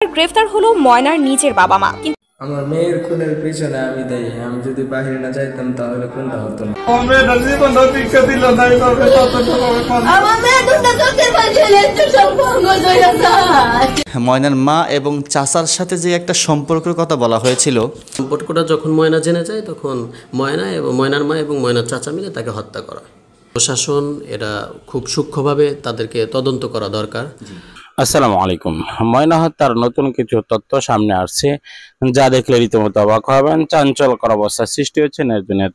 গ্রেফতার হলো ময়নার নিজের বাবা মা। আমার মেয়ের খুনের পিছনে আমি দায়ী। আমি যদি বাইরে না যাইতাম তাহলে কোনটা হতো না। ময়নার মা এবং চাচার সাথে যে একটা সম্পর্কের কথা বলা হয়েছিল, সম্পর্কটা যখন ময়না জেনে যায় তখন ময়না এবং ময়নার মা এবং ময়নার চাচা মিলে তাকে হত্যা করা। প্রশাসন এটা খুব সূক্ষ্মভাবে তাদেরকে তদন্ত করা দরকার। আসসালামু আলাইকুম। ময়না হত্যার নতুন কিছু তথ্য সামনে আসছে, যা দেখলে রীতিমতো অবাক হবেন। চাঞ্চল্যকর অবস্থার সৃষ্টি হচ্ছে,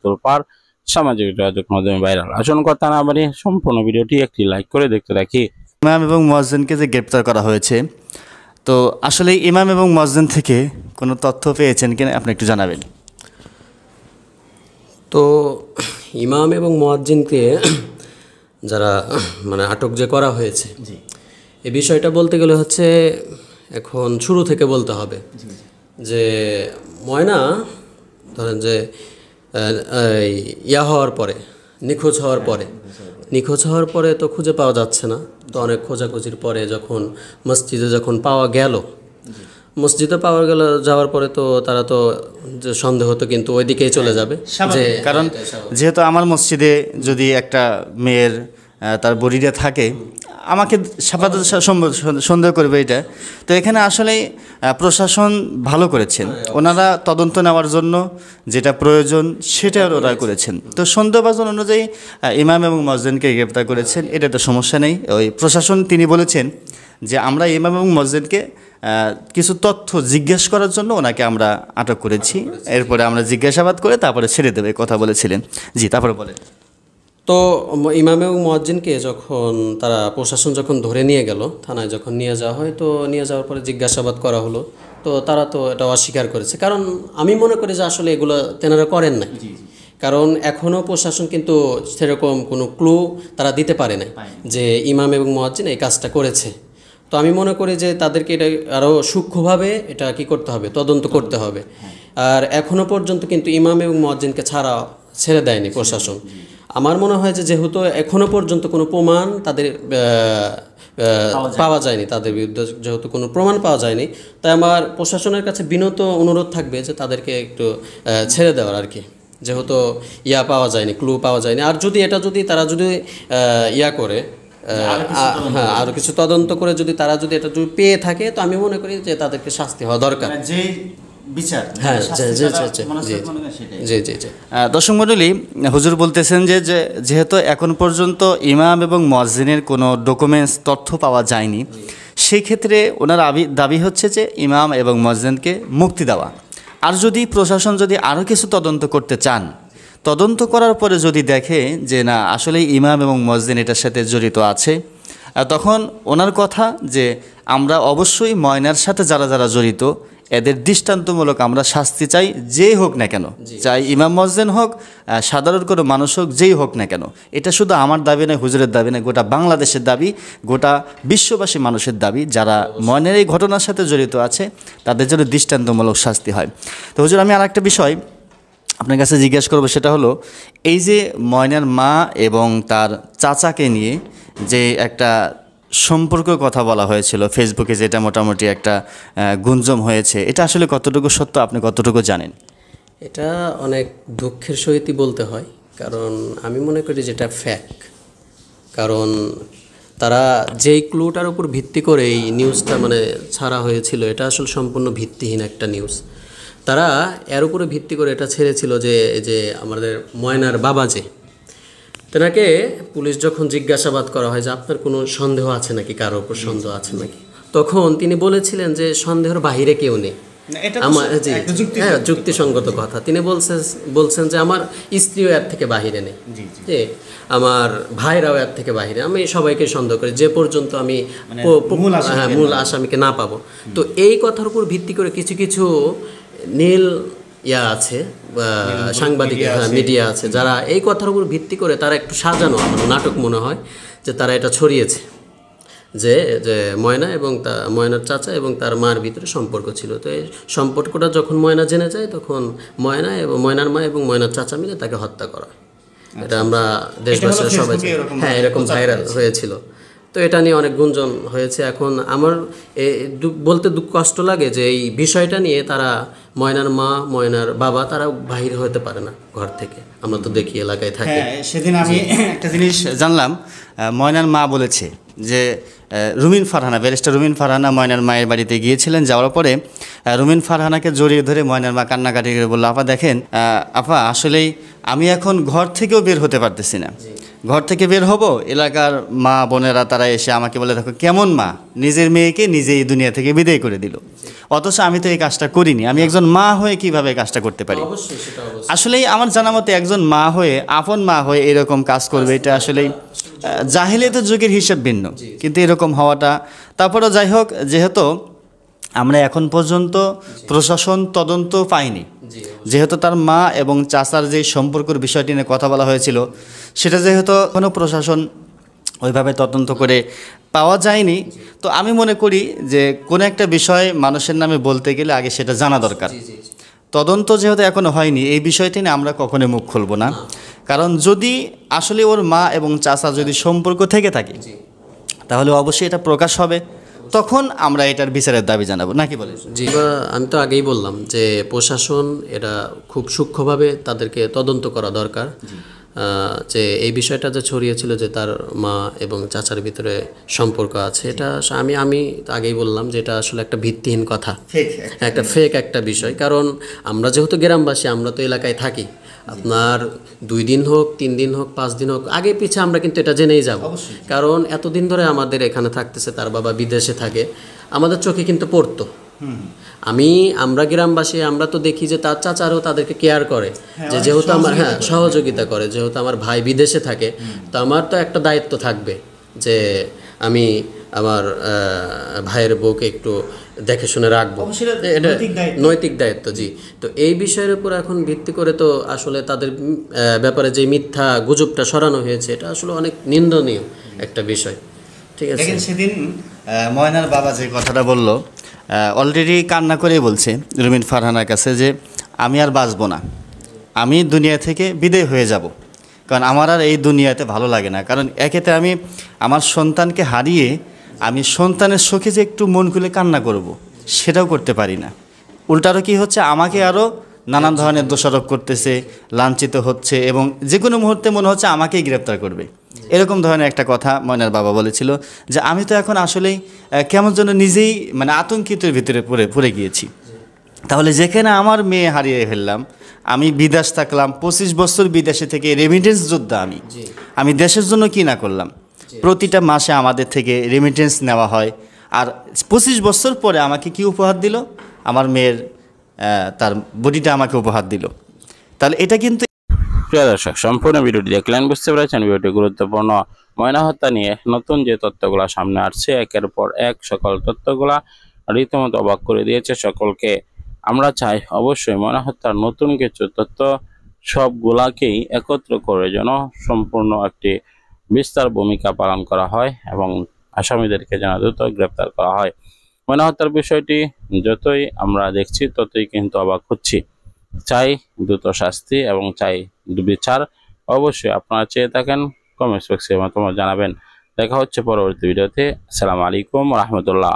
তোলপাড় সামাজিক যোগাযোগ মাধ্যমে ভাইরাল। আসল কথা না বাড়িয়ে সম্পূর্ণ ভিডিওটি একটি লাইক করে দেখতে রাখি। ইমাম এবং মুয়াজ্জিনকে যে গ্রেপ্তার করা হয়েছে, তো আসলে ইমাম এবং মুয়াজ্জিন থেকে কোনো তথ্য পেয়েছেন কিনা আপনি একটু জানাবেন। তো ইমাম এবং মুয়াজ্জিনকে যারা আটক যে করা হয়েছে, এই বিষয়টা বলতে গেলে হচ্ছে এখন শুরু থেকে বলতে হবে যে ময়না ধরেন যে হওয়ার পরে নিখোঁজ হওয়ার পরে তো খুঁজে পাওয়া যাচ্ছে না। তো অনেক খোঁজাখুঁজির পরে যখন মসজিদে পাওয়া গেল, যাওয়ার পরে তো তারা তো যে সন্দেহ তো কিন্তু ওই দিকেই চলে যাবে, যে কারণ যেহেতু আমার মসজিদে যদি একটা মেয়ের তার বডিটা থাকে, আমাকে সন্দেহ করবে এটা। তো এখানে আসলে প্রশাসন ভালো করেছেন, ওনারা তদন্ত নেওয়ার জন্য যেটা প্রয়োজন সেটা ওরা করেছেন। তো সন্দেহভাজন অনুযায়ী ইমাম এবং মুয়াজ্জিনকে গ্রেপ্তার করেছেন, এটা তো সমস্যা নেই। ওই প্রশাসন তিনি বলেছেন যে আমরা ইমাম এবং মুয়াজ্জিনকে কিছু তথ্য জিজ্ঞেস করার জন্য ওনাকে আমরা আটক করেছি, এরপরে আমরা জিজ্ঞাসাবাদ করে তারপরে ছেড়ে দেবে কথা বলেছিলেন। জি, তারপরে বলেন। তো ইমাম এবং মুয়াজ্জিনকে যখন তারা প্রশাসন যখন ধরে নিয়ে গেল, থানায় যখন নিয়ে যাওয়া হয়, তো নিয়ে যাওয়ার পরে জিজ্ঞাসাবাদ করা হলো। তো তারা তো এটা অস্বীকার করেছে, কারণ আমি মনে করি যে আসলে এগুলো তেনারা করেন নাই। কারণ এখনও প্রশাসন কিন্তু সেরকম কোনো ক্লু তারা দিতে পারে না যে ইমাম এবং মুয়াজ্জিন এই কাজটা করেছে। তো আমি মনে করি যে তাদেরকে এটা আরও সূক্ষ্মভাবে এটা কি করতে হবে, তদন্ত করতে হবে। আর এখনও পর্যন্ত কিন্তু ইমাম এবং মুয়াজ্জিনকে ছেড়ে দেয়নি প্রশাসন। আমার মনে হয় যে যেহেতু এখনও পর্যন্ত কোনো প্রমাণ তাদের পাওয়া যায়নি, তাদের বিরুদ্ধে যেহেতু কোনো প্রমাণ পাওয়া যায়নি, তাই আমার প্রশাসনের কাছে বিনত অনুরোধ থাকবে যে তাদেরকে একটু ছেড়ে দেওয়ার আর কি, যেহেতু পাওয়া যায়নি, ক্লু পাওয়া যায়নি। আর তারা যদি করে আরও কিছু তদন্ত করে তারা যদি এটা পেয়ে থাকে, তো আমি মনে করি যে তাদেরকে শাস্তি হওয়া দরকার। হ্যাঁ, দর্শক মণ্ডলী, হুজুর বলতেছেন যে যেহেতু এখন পর্যন্ত ইমাম এবং মুয়াজ্জিনের কোনো ডকুমেন্টস তথ্য পাওয়া যায়নি, সেই ক্ষেত্রে ওনার দাবি হচ্ছে যে ইমাম এবং মুয়াজ্জিনকে মুক্তি দেওয়া। আর যদি প্রশাসন আরও কিছু তদন্ত করতে চান, তদন্ত করার পরে যদি দেখে যে না আসলে ইমাম এবং মুয়াজ্জিন এটার সাথে জড়িত আছে, তখন ওনার কথা যে আমরা অবশ্যই ময়নার সাথে যারা যারা জড়িত এদের দৃষ্টান্তমূলক আমরা শাস্তি চাই, যেই হোক না কেন, চাই ইমাম মুয়াজ্জিন হোক, সাধারণ কোনো মানুষ হোক, যেই হোক না কেন। এটা শুধু আমার দাবি নয়, হুজুরের দাবি নয়, গোটা বাংলাদেশের দাবি, গোটা বিশ্ববাসী মানুষের দাবি। যারা ময়নার এই ঘটনার সাথে জড়িত আছে তাদের জন্য দৃষ্টান্তমূলক শাস্তি হয়। তো হুজুর, আমি আরেকটা বিষয় আপনার কাছে জিজ্ঞাসা করবো, সেটা হলো এই যে ময়নার মা এবং তার চাচাকে নিয়ে যে একটা সম্পর্কের কথা বলা হয়েছিল ফেসবুকে, যেটা মোটামুটি একটা গুঞ্জন হয়েছে, এটা আসলে কতটুকু সত্য, আপনি কতটুকু জানেন? এটা অনেক দুঃখের সহিতই বলতে হয়, কারণ আমি মনে করি যেটা ফ্যাক্ট। কারণ তারা যেই ক্লুটার উপর ভিত্তি করে এই নিউজটা ছাড়া হয়েছিল, এটা আসলে সম্পূর্ণ ভিত্তিহীন একটা নিউজ। তারা এর উপরে ভিত্তি করে এটা ছেড়েছিল যে আমাদের ময়নার বাবা তেনাকে পুলিশ যখন জিজ্ঞাসাবাদ করা হয় যে আপনার কোনো সন্দেহ আছে নাকি, কারোর উপর সন্দেহ আছে নাকি, তখন তিনি বলেছিলেন যে সন্দেহের বাহিরে কেউ নেই। যুক্তিসঙ্গত কথা। তিনি বলছেন যে আমার স্ত্রীও এর থেকে বাহিরে নেই, যে আমার ভাইরাও এর থেকে বাহিরে, আমি সবাইকে সন্দেহ করি যে পর্যন্ত আমি মূল আসামিকে না পাবো। তো এই কথার উপর ভিত্তি করে কিছু কিছু নীল আছে, সাংবাদিক মিডিয়া আছে, যারা এই কথার উপর ভিত্তি করে তারা একটু সাজানো নাটক মনে হয় যে তারা এটা ছড়িয়েছে যে ময়না এবং ময়নার চাচা এবং তার মার ভিতরে সম্পর্ক ছিল। তো এই সম্পর্কটা যখন ময়না জেনে যায়, তখন ময়না এবং ময়নার মা এবং ময়নার চাচা মিলে তাকে হত্যা করা। এটা আমরা দেশবাসীরা সবাই, হ্যাঁ, এরকম ভাইরাল হয়েছিল। তো এটা নিয়ে অনেক গুঞ্জন হয়েছে। এখন আমার বলতে দুঃখ কষ্ট লাগে যে এই বিষয়টা নিয়ে তারা ময়নার মা ময়নার বাবা তারা বাহির হতে পারে না ঘর থেকে। আমরা তো দেখি এলাকায় থাকি। হ্যাঁ, সেদিন আমি একটা জিনিস জানলাম, ময়নার মা বলেছে যে রুমিন ফারহানা, ব্যারিস্টার রুমিন ফারহানা ময়নার মায়ের বাড়িতে গিয়েছিলেন। যাওয়ার পরে রুমিন ফারহানাকে জড়িয়ে ধরে ময়নার মা কান্নাকাটি করে বললো, আপা দেখেন আপা আসলেই আমি এখন ঘর থেকেও বের হতে পারতেছি না। ঘর থেকে বের হব, এলাকার মা বোনেরা তারা এসে আমাকে বলে, দেখো কেমন মা, নিজের মেয়েকে নিজে এই দুনিয়া থেকে বিদায় করে দিল। অথচ আমি তো এই কাজটা করিনি, আমি একজন মা হয়ে কিভাবে এই কাজটা করতে পারি? আসলেই আমার জানা মতে একজন মা হয়ে, আপন মা হয়ে এরকম কাজ করবে, এটা আসলেই জাহিলিয়াতের যুগের হিসাব ভিন্ন, কিন্তু এরকম হওয়াটা। তারপরেও যাই হোক, যেহেতু আমরা এখন পর্যন্ত প্রশাসন তদন্ত পাইনি, যেহেতু তার মা এবং চাচার যে সম্পর্কের বিষয়টি নিয়ে কথা বলা হয়েছিল, সেটা যেহেতু কোনো প্রশাসন ওইভাবে তদন্ত করে পাওয়া যায়নি, তো আমি মনে করি যে কোনো একটা বিষয় মানুষের নামে বলতে গেলে আগে সেটা জানা দরকার। তদন্ত যেহেতু এখনো হয়নি, এই বিষয়টি নিয়ে আমরা কখনোই মুখ খুলব না। কারণ যদি আসলে ওর মা এবং চাচা যদি সম্পর্ক থেকে থাকে, তাহলে অবশ্যই এটা প্রকাশ হবে, তখন আমরা এটার বিচারের দাবি জানাবো, নাকি বলে? জি, আমি তো আগেই বললাম যে প্রশাসন এটা খুব সূক্ষ্মভাবে তাদেরকে তদন্ত করা দরকার। যে এই বিষয়টা যে ছড়িয়েছিল যে তার মা এবং চাচার ভিতরে সম্পর্ক আছে, এটা আমি আগেই বললাম যে এটা আসলে একটা ভিত্তিহীন কথা, একটা ফেক একটা বিষয়। কারণ আমরা যেহেতু গ্রামবাসী, আমরা তো এলাকায় থাকি, আপনার 2 দিন হোক 3 দিন হোক 5 দিন হোক আগে পিছে আমরা কিন্তু এটা জেনেই যাব। কারণ এতদিন ধরে আমাদের এখানে থাকতেছে, তার বাবা বিদেশে থাকে, আমাদের চোখে কিন্তু পড়তো। আমরা গ্রামবাসী, আমরা তো দেখি যে তার চাচারও তাদেরকে কেয়ার করে, যে যেহেতু আমার সহযোগিতা করে, যেহেতু আমার ভাই বিদেশে থাকে, তো আমার তো একটা দায়িত্ব থাকবে যে আমি আমার ভাইয়ের বউকে একটু দেখে শুনে রাখবো, এটা নৈতিক দায়িত্ব। জি, তো এই বিষয়ের উপর এখন ভিত্তি করে তো আসলে তাদের ব্যাপারে যে মিথ্যা গুজবটা সরানো হয়েছে, এটা আসলে অনেক নিন্দনীয় একটা বিষয়। ঠিক আছে, সেদিন ময়নার বাবা যে কথাটা বলল, অলরেডি কান্না করেই বলছে রুমিন ফারহানার কাছে যে আমি আর বাঁচবো না, আমি দুনিয়া থেকে বিদায় হয়ে যাব, কারণ আমার আর এই দুনিয়াতে ভালো লাগে না। কারণ একেতে আমি আমার সন্তানকে হারিয়ে আমি সন্তানের শোকে যে একটু মন খুলে কান্না করব, সেটাও করতে পারি না। উল্টারও কি হচ্ছে, আমাকে আরও নানান ধরনের দোষারোপ করতেছে, লাঞ্ছিত হচ্ছে, এবং যে কোনো মুহূর্তে মনে হচ্ছে আমাকেই গ্রেপ্তার করবে। এরকম ধরনের একটা কথা ময়নার বাবা বলেছিল, যে আমি তো এখন আসলেই কেমন যেন নিজেই মানে আতঙ্কিতের ভিতরে পড়ে গিয়েছি। তাহলে যেখানে আমার মেয়ে হারিয়ে ফেললাম, আমি বিদেশ থাকলাম 25 বছর, বিদেশে থেকে রেমিটেন্স যোদ্ধা, আমি দেশের জন্য কি না করলাম। প্রতিটা মাসে আমাদের থেকে রেমিটেন্স নেওয়া হয়, আর 25 বছর পরে আমাকে কি উপহার দিল? আমার মেয়ের তার বডিটা আমাকে উপহার দিল। তাহলে এটা কিন্তু। প্রিয় দর্শক, সম্পূর্ণ ভিডিওটি দেখলেন, বুঝতে পেরেছেন ভিডিওটি গুরুত্বপূর্ণ। ময়না হত্যা নিয়ে নতুন যে তথ্যগুলা সামনে আসছে, একের পর এক সকল তথ্যগুলা রীতিমতো অবাক করে দিয়েছে সকলকে। আমরা চাই অবশ্যই ময়না হত্যার নতুন কিছু তথ্য সবগুলাকেই একত্র করে যেন সম্পূর্ণ একটি বিস্তার ভূমিকা পালন করা হয় এবং আসামিদেরকে যেন দ্রুত গ্রেপ্তার করা হয়। ময়না হত্যার বিষয়টি যতই আমরা দেখছি ততই কিন্তু অবাক হচ্ছি। চাই দ্রুত শাস্তি এবং চাই বিচার। অবশ্যই আপনারা চেয়ে থাকেন, কমেন্টস বক্সে মতামত জানাবেন। দেখা হচ্ছে পরবর্তী ভিডিওতে। আসসালামু আলাইকুম ওয়া রাহমাতুল্লাহ।